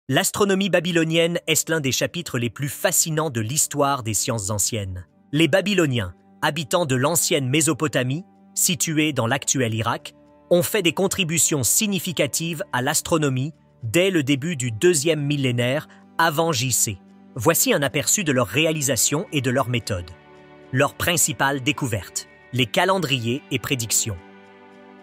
L'astronomie babylonienne est l'un des chapitres les plus fascinants de l'histoire des sciences anciennes. Les Babyloniens, habitants de l'ancienne Mésopotamie, située dans l'actuel Irak, ont fait des contributions significatives à l'astronomie dès le début du 2e millénaire avant J.C. Voici un aperçu de leur réalisation et de leur méthode. Leurs principales découvertes, les calendriers et prédictions.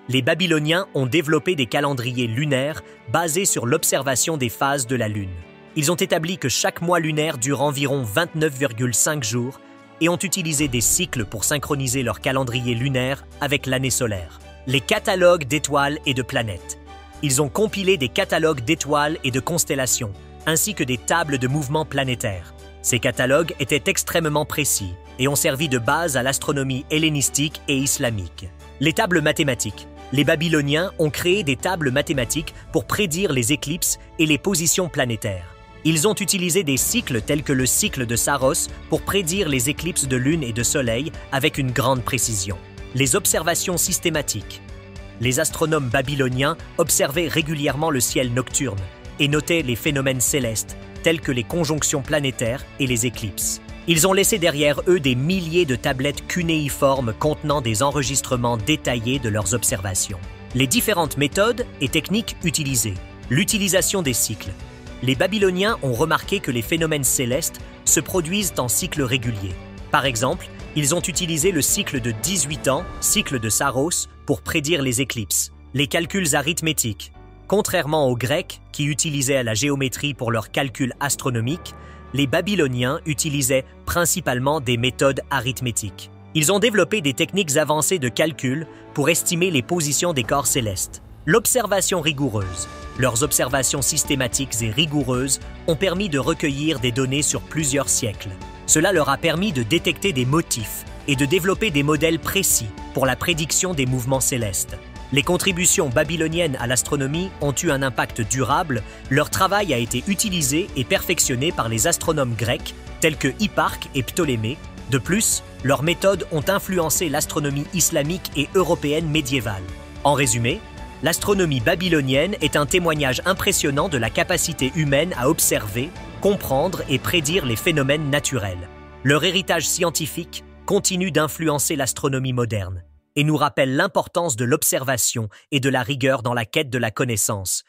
Les Babyloniens ont développé des calendriers lunaires basés sur l'observation des phases de la Lune. Ils ont établi que chaque mois lunaire dure environ 29,5 jours et ont utilisé des cycles pour synchroniser leur calendrier lunaire avec l'année solaire. Les catalogues d'étoiles et de planètes. Ils ont compilé des catalogues d'étoiles et de constellations, ainsi que des tables de mouvements planétaires. Ces catalogues étaient extrêmement précis et ont servi de base à l'astronomie hellénistique et islamique. Les tables mathématiques. Les Babyloniens ont créé des tables mathématiques pour prédire les éclipses et les positions planétaires. Ils ont utilisé des cycles tels que le cycle de Saros pour prédire les éclipses de lune et de soleil avec une grande précision. Les observations systématiques. Les astronomes babyloniens observaient régulièrement le ciel nocturne et notaient les phénomènes célestes tels que les conjonctions planétaires et les éclipses. Ils ont laissé derrière eux des milliers de tablettes cunéiformes contenant des enregistrements détaillés de leurs observations. Les différentes méthodes et techniques utilisées. L'utilisation des cycles. Les Babyloniens ont remarqué que les phénomènes célestes se produisent en cycles réguliers. Par exemple, ils ont utilisé le cycle de 18 ans, cycle de Saros, pour prédire les éclipses. Les calculs arithmétiques. Contrairement aux Grecs, qui utilisaient la géométrie pour leurs calculs astronomiques, les Babyloniens utilisaient principalement des méthodes arithmétiques. Ils ont développé des techniques avancées de calcul pour estimer les positions des corps célestes. L'observation rigoureuse. Leurs observations systématiques et rigoureuses ont permis de recueillir des données sur plusieurs siècles. Cela leur a permis de détecter des motifs et de développer des modèles précis pour la prédiction des mouvements célestes. Les contributions babyloniennes à l'astronomie ont eu un impact durable, leur travail a été utilisé et perfectionné par les astronomes grecs tels que Hipparque et Ptolémée. De plus, leurs méthodes ont influencé l'astronomie islamique et européenne médiévale. En résumé, l'astronomie babylonienne est un témoignage impressionnant de la capacité humaine à observer, comprendre et prédire les phénomènes naturels. Leur héritage scientifique continue d'influencer l'astronomie moderne et nous rappelle l'importance de l'observation et de la rigueur dans la quête de la connaissance,